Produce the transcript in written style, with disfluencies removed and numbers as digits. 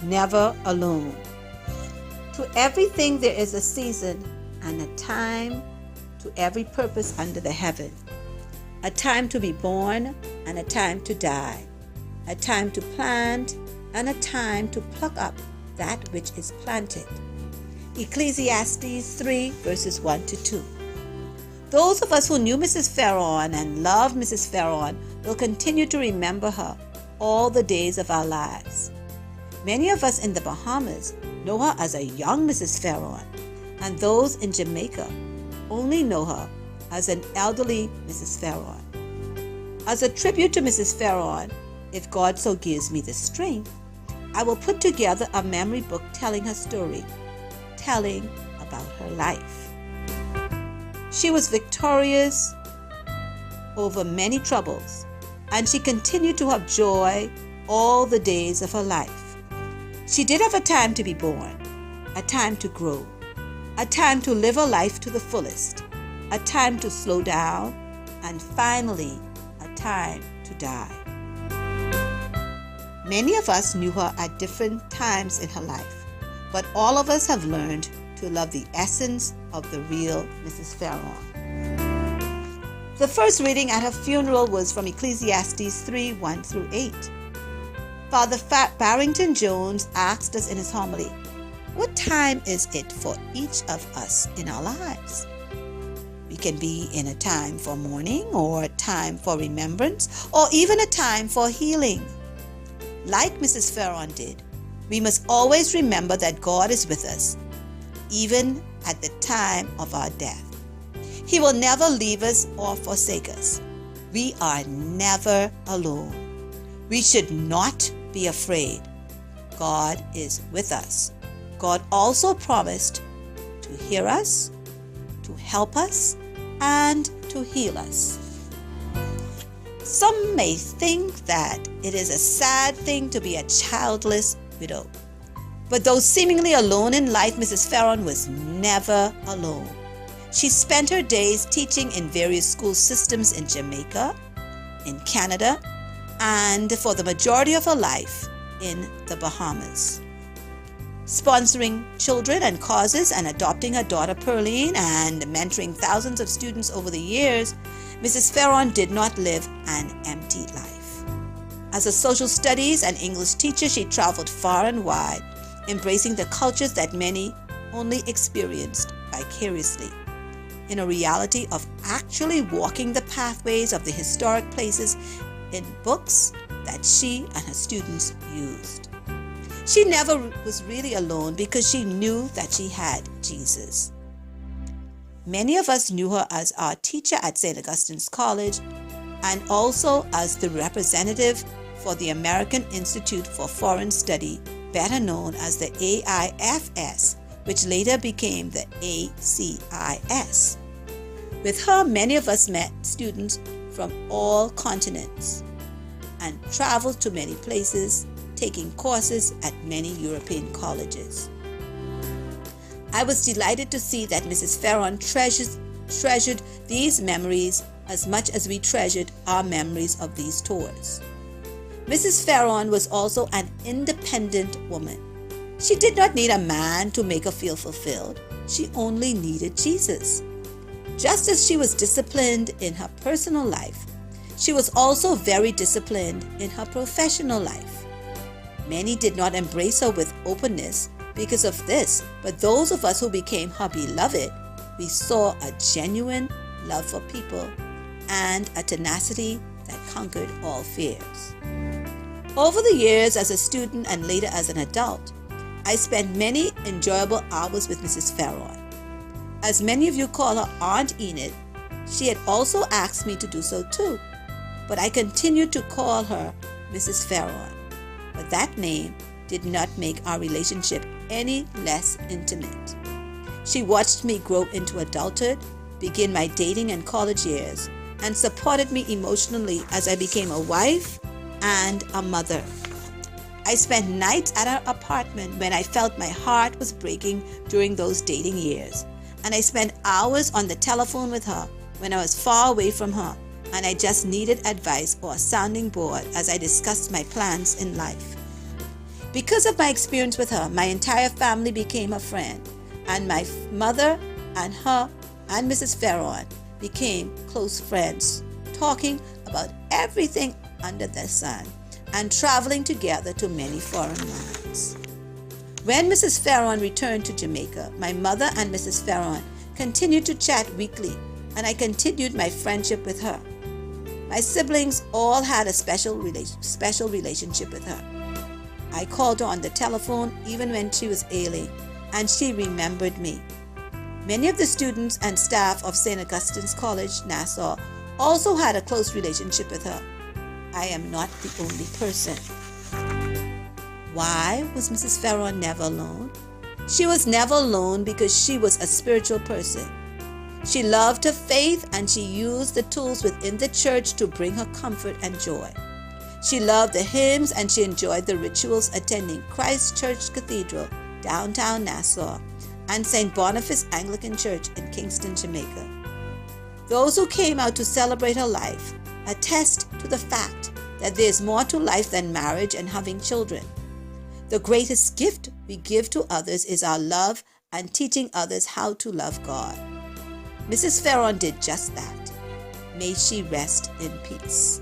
never alone. To everything there is a season and a time, to every purpose under the heaven. A time to be born and a time to die. A time to plant and a time to pluck up that which is planted. Ecclesiastes 3 verses 1 to 2. Those of us who knew Mrs. Fearon and loved Mrs. Fearon will continue to remember her all the days of our lives. Many of us in the Bahamas know her as a young Mrs. Fearon, and those in Jamaica only know her as an elderly Mrs. Fearon. As a tribute to Mrs. Fearon, if God so gives me the strength, I will put together a memory book telling her story, telling about her life. She was victorious over many troubles, and she continued to have joy all the days of her life. She did have a time to be born, a time to grow, a time to live her life to the fullest, a time to slow down, and finally, a time to die. Many of us knew her at different times in her life, but all of us have learned to love the essence of the real Mrs. Fearon. The first reading at her funeral was from Ecclesiastes 3, 1 through 8. Father Barrington Jones asked us in his homily, what time is it for each of us in our lives? We can be in a time for mourning, or a time for remembrance, or even a time for healing. Like Mrs. Fearon did, we must always remember that God is with us, even at the time of our death. He will never leave us or forsake us. We are never alone. We should not be afraid. God is with us. God also promised to hear us, to help us, and to heal us. Some may think that it is a sad thing to be a childless widow. But though seemingly alone in life, Mrs. Fearon was never alone. She spent her days teaching in various school systems in Jamaica, in Canada, and for the majority of her life in the Bahamas. Sponsoring children and causes and adopting her daughter Pearline and mentoring thousands of students over the years, Mrs. Fearon did not live an empty life. As a social studies and English teacher, she traveled far and wide, embracing the cultures that many only experienced vicariously, in a reality of actually walking the pathways of the historic places in books that she and her students used. She never was really alone because she knew that she had Jesus. Many of us knew her as our teacher at St. Augustine's College and also as the representative for the American Institute for Foreign Study, better known as the AIFS, which later became the ACIS. With her, many of us met students from all continents and traveled to many places, taking courses at many European colleges. I was delighted to see that Mrs. Fearon treasured these memories as much as we treasured our memories of these tours. Mrs. Fearon was also an independent woman. She did not need a man to make her feel fulfilled. She only needed Jesus. Just as she was disciplined in her personal life, she was also very disciplined in her professional life. Many did not embrace her with openness because of this, but those of us who became her beloved, we saw a genuine love for people and a tenacity that conquered all fears. Over the years as a student and later as an adult, I spent many enjoyable hours with Mrs. Fearon. As many of you call her Aunt Enid, she had also asked me to do so too, but I continued to call her Mrs. Fearon. But that name did not make our relationship any less intimate. She watched me grow into adulthood, begin my dating and college years, and supported me emotionally as I became a wife and a mother. I spent nights at her apartment when I felt my heart was breaking during those dating years, and I spent hours on the telephone with her when I was far away from her and I just needed advice or a sounding board as I discussed my plans in life. Because of my experience with her, my entire family became a friend, and my mother and her and Mrs. Fearon became close friends, talking about everything under the sun and traveling together to many foreign lands. When Mrs. Fearon returned to Jamaica, my mother and Mrs. Fearon continued to chat weekly, and I continued my friendship with her. My siblings all had a special relationship with her. I called her on the telephone even when she was ailing, and she remembered me. Many of the students and staff of St. Augustine's College, Nassau, also had a close relationship with her. I am not the only person. Why was Mrs. Fearon never alone? She was never alone because she was a spiritual person. She loved her faith, and she used the tools within the church to bring her comfort and joy. She loved the hymns, and she enjoyed the rituals attending Christ Church Cathedral, downtown Nassau, and St. Boniface Anglican Church in Kingston, Jamaica. Those who came out to celebrate her life attest to the fact that there is more to life than marriage and having children. The greatest gift we give to others is our love and teaching others how to love God. Mrs. Fearon did just that. May she rest in peace.